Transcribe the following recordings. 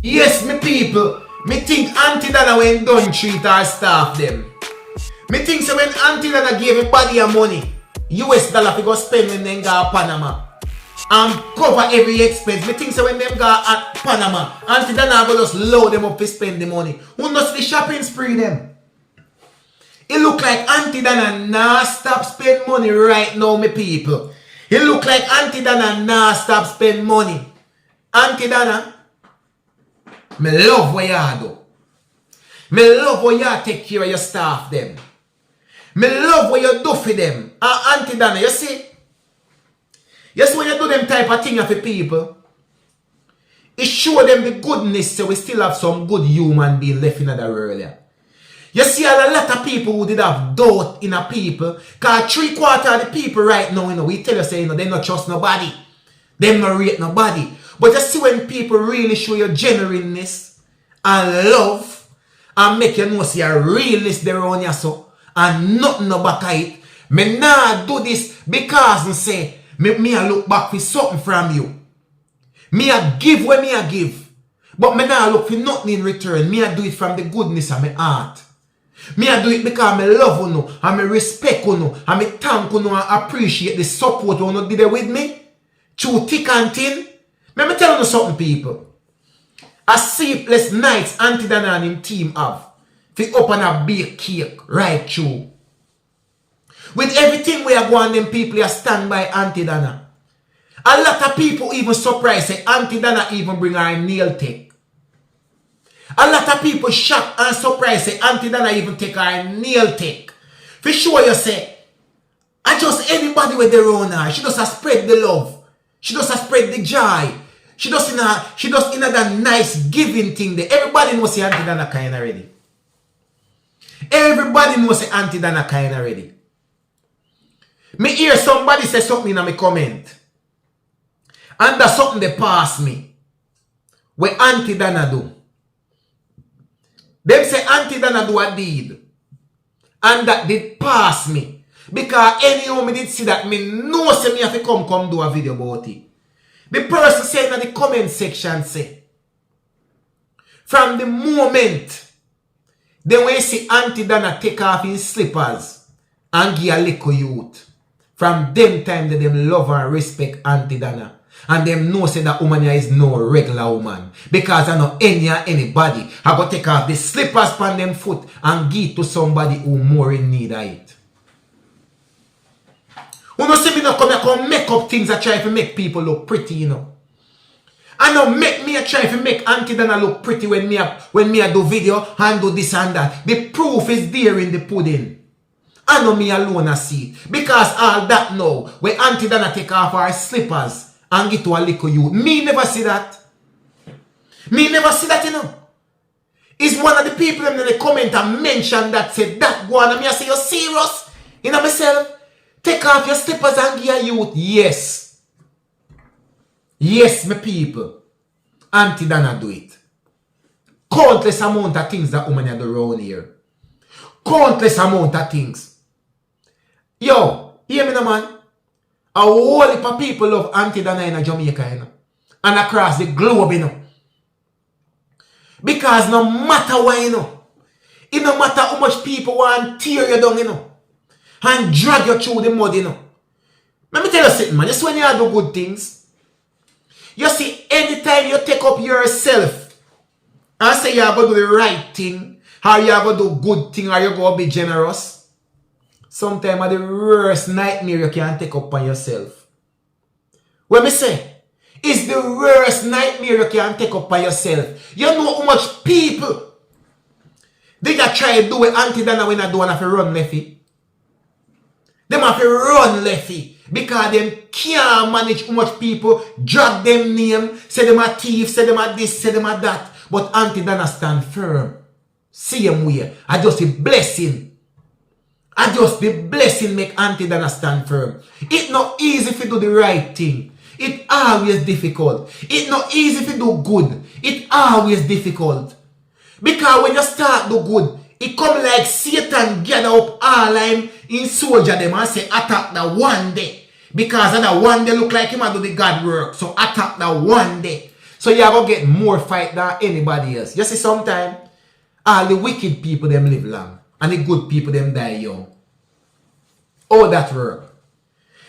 Yes, me people. Me think Aunty Donna when done treat her staff them. Me think so when Aunty Donna gave everybody a money, US dollar to go spend when them go Panama and cover every expense. Me think so when them go at Panama, Aunty Donna go just load them up to spend the money. Who knows the shopping spree them? It look like Aunty Donna nah stop spend money right now, me people. It look like Aunty Donna nah stop spend money. Aunty Donna, me love what you do. Me love what you take care of your staff them. Me love what you do for them. And Aunty Donna, you see when you do them type of thing for people, it show them the goodness so we still have some good human being left in the world. Yeah. You see a lot of people who did have doubt in a people, because 3/4 of the people right now, we tell you say, they not trust nobody. They not rate nobody. But you see when people really show your genuineness and love and make you know see a realness there on you so and nothing no back at it. Me nah do this because me say me a look back for something from you. Me a give when me a give. But me nah look for nothing in return. Me a do it from the goodness of my heart. Me a do it because I love you and I respect you and I thank you and appreciate the support you did with me. Through thick and thin. Let me tell you something, people. A sleepless nights Aunty Donna and him team have to open a bake cake right through. With everything we are going, them people are stand by Aunty Donna. A lot of people even surprised say Aunty Donna even bring her nail tech. A lot of people shocked and surprised say Aunty Donna even take her nail tech. For sure you say, I just anybody with their own eye. She just spread the love. She just spread the joy. She does in that nice giving thing there. Everybody knows say Aunty Donna kind already. Everybody knows say Aunty Donna kind already. Me hear somebody say something in my comment. And that's something they pass me. What Aunty Donna do. Them say Aunty Donna do a deed. And that did pass me. Because anyhow me did see that, me know say me have to come do a video about it. The person saying in the comment section say, from the moment then when you see Aunty Donna take off his slippers and give a little youth, from them time that them love and respect Aunty Donna. And them know say that woman is no regular woman. Because I know anybody I go take off the slippers from them foot and give to somebody who more in need of it. You know, see me not come make up things that try to make people look pretty, you know. I know make me try to make Aunty Donna look pretty when me do video and do this and that. The proof is there in the pudding. I know me alone I see it. Because all that now, when Aunty Donna take off her slippers and get to a little youth, me never see that. Me never see that, you know. It's one of the people in the comment and mention that said that go on and me I say, you serious? You know myself? Take off your slippers and give your youth. Yes. Yes, my people. Aunty Donna do it. Countless amount of things that woman do around here. Countless amount of things. Yo, hear me now, man. A whole heap of people love Aunty Donna in Jamaica, you know. And across the globe, you know. Because no matter what, you know. It no matter how much people want to tear you down, you know. And drag you through the mud, you know. Let me tell you something, man. Just when you do good things, you see, anytime you take up yourself and say you're going to do the right thing, or you're going to do good thing, or you're going to be generous, sometimes it's the worst nightmare you can take up on yourself. What me say? It's the worst nightmare you can take up on yourself. You know how much people they got try to do with Aunty Donna when I do want to run lefty. Them have to run lefty because them can't manage how much people drag them name, say them a thief, say them a this, say them a that. But Aunty Donna stand firm. Same way. I just a blessing. I just the blessing make Aunty Donna stand firm. It's not easy to do the right thing. It's always difficult. It's not easy to do good. It's always difficult. Because when you start do good, it come like Satan gather up all him in soldier them and say attack that one day. Because that one day look like him and do the God work. So attack that one day. So you are going to get more fight than anybody else. You see, sometimes, all the wicked people, them live long. And the good people, them die young. All that work.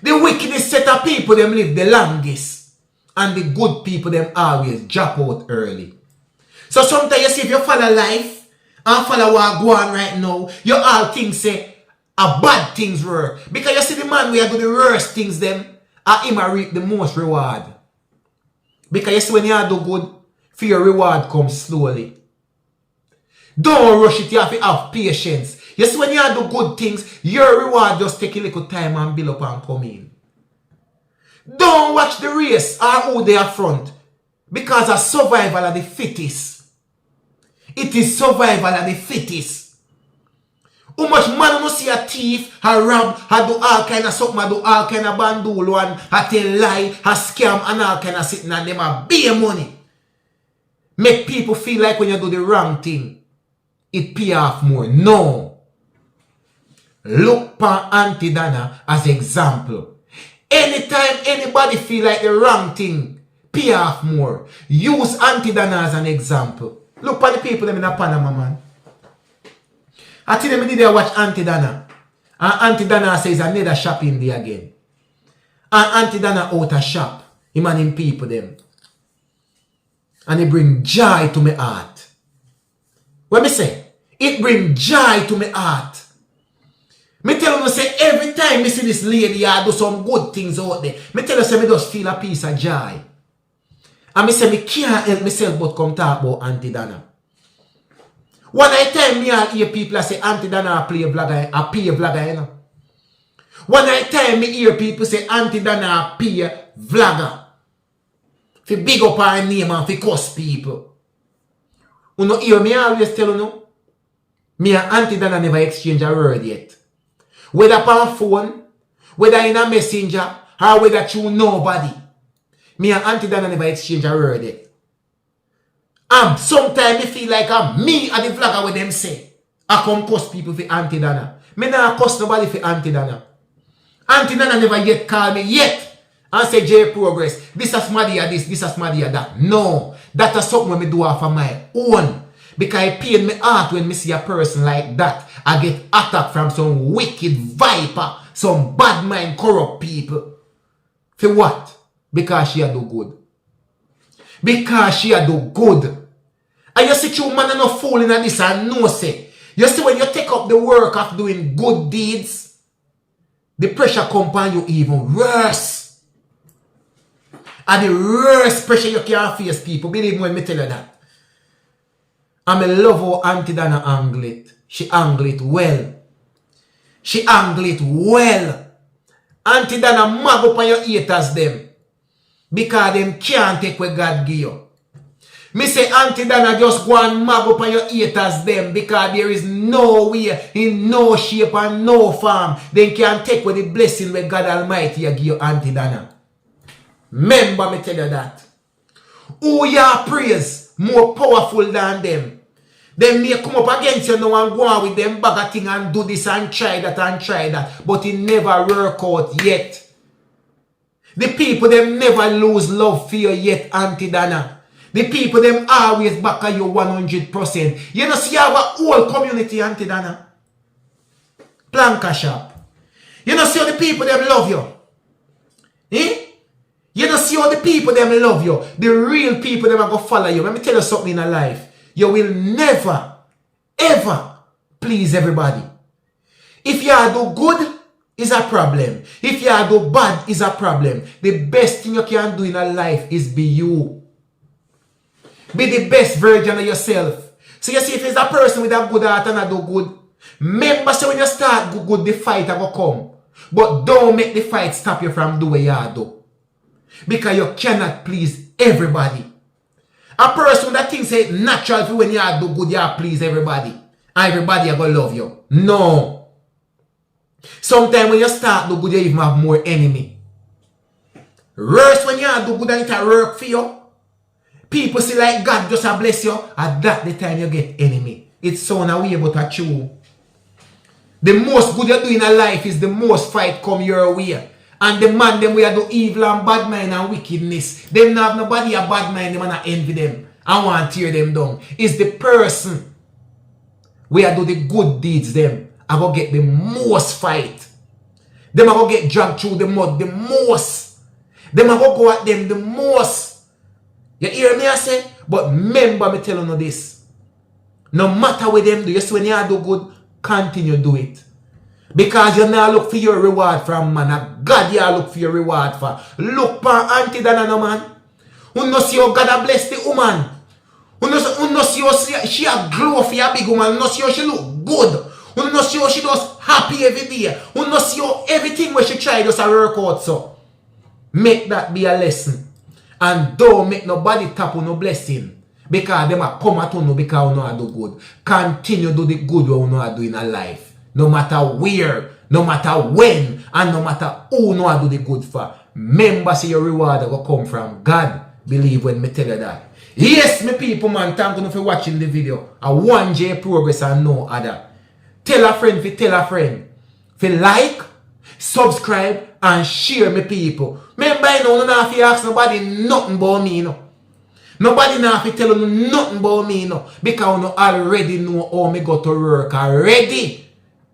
The wickedest set of people, them live the longest. And the good people, them always drop out early. So sometimes you see, if you follow life, and follow what go on right now, you all think say, a bad things work. Because you see the man where do the worst things, them, and him reap the most reward. Because you see when you do good, for your reward comes slowly. Don't rush it, you have to have patience. You see when you do good things, your reward just take a little time and build up and come in. Don't watch the race or who they are front. Because a survival of the fittest. It is survival of the fittest. How much man you see a thief, a rob, a do all kind of something, a do all kind of bandul one, a tell lie, a scam, and all kind of sitting and them a bare money. Make people feel like when you do the wrong thing, it pay off more. No. Look for Aunty Donna as example. Anytime anybody feel like the wrong thing, pay off more. Use Aunty Donna as an example. Look for the people them in a Panama, man. I tell them did watch Aunty Donna. And Aunty Donna says another shop in there again. And Aunty Donna out a shop. Him and him people them. And it bring joy to my heart. What me say? It bring joy to my heart. Me tell you say every time me see this lady I do some good things out there. Me tell you say me just feel a piece of joy. And me say me can't help myself but come talk about Aunty Donna. One night time me all hear people say Aunty Donna play a vlogger, a pay a vlogger, you know. One night time me hear people say Aunty Donna pay a vlogger. Fi big up her name and fi cuss people. You know hear me always tell you no. Me and Aunty Donna never exchange a word yet. Whether on phone, whether in a messenger, or whether through nobody. Me and Aunty Donna never exchange a word yet. Sometimes I feel like me and the vlogger with them say. I come cuss people for Aunty Donna. Me not cuss nobody for Aunty Donna. Aunty Donna never yet call me yet. And say J Progress. This is Smaddy this, this is Smaddy that. No. That is something when me do off of my own. Because I pain my heart when me see a person like that. I get attacked from some wicked viper. Some bad mind corrupt people. For what? Because she a do good. Because she a do good. And you see you man enough fooling at this and no say. You see when you take up the work of doing good deeds, the pressure come upon you even worse. And the worst pressure you can face, people. Believe me when me tell you that. And I love how Aunty Donna angle it. She angle it well. She angle it well. Aunty Donna mag up on your haters them. Because them can't take what God give you. Me say Aunty Donna just go and mag up on your haters them. Because there is no way, in no shape and no form, they can take with the blessing where God Almighty give you, Aunty Donna. Remember me tell you that. Who you praise more powerful than them. Them may come up against you now and go on with them bag of thing and do this and try that. But it never work out yet. The people them never lose love for you yet, Aunty Donna. The people them always back at you 100%. You know see you have a whole community, Aunty Donna. Planka shop. You know see how the people them love you. Eh? You know see how the people them love you. The real people them are going to follow you. Let me tell you something in a life. You will never, ever please everybody. If you do good, is a problem. If you do bad, is a problem. The best thing you can do in a life is be you. Be the best version of yourself. So you see, if it's a person with a good heart and a do good, remember, so when you start good, the fight will come. But don't make the fight stop you from doing what you do. Because you cannot please everybody. A person that thinks it's natural for when you do good, you please everybody. And everybody are going to love you. No. Sometimes when you start do good, you even have more enemy. Worse when you do good and it work for you. People see like God just bless you. At that the time you get enemy. It's so a way but a true. The most good you do in a life is the most fight come your way. And the man them we are do evil and bad mind and wickedness. Them not have nobody a bad mind, them and I envy them. I want to tear them down. It's the person we are do the good deeds them. I go get the most fight. Them I go get dragged through the mud the most. Them I go at them the most. You hear me I say? But remember me telling you this. No matter what them do, you see when you do good, continue do it. Because you now look for your reward from man. And God you look for your reward for. Look for Aunty Donna no man. Who knows see how God a bless the woman. Who knows see how she a glow for your big woman. Who knows see how she look good. Who knows see how she does happy every day. Who knows see how everything where she try does a work out so. Make that be a lesson. And don't make nobody tap on no blessing. Because them a come at you because you know how to do good. Continue do the good what you know how to do in a life. No matter where, no matter when, and no matter who know how to do the good for. Remember see your reward will come from God. Believe when me tell you that. Yes, me people man, thank you for watching the video. A 1J progress and no other. Tell a friend fi tell a friend. Fi like, subscribe, and share me people. Remember you know, you don't have to ask nobody nothing about me, you know. Nobody now have to tell you nothing about me, you know. Because you already know how me go to work already.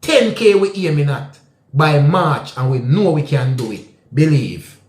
10K we aiming at by March and we know we can do it. Believe.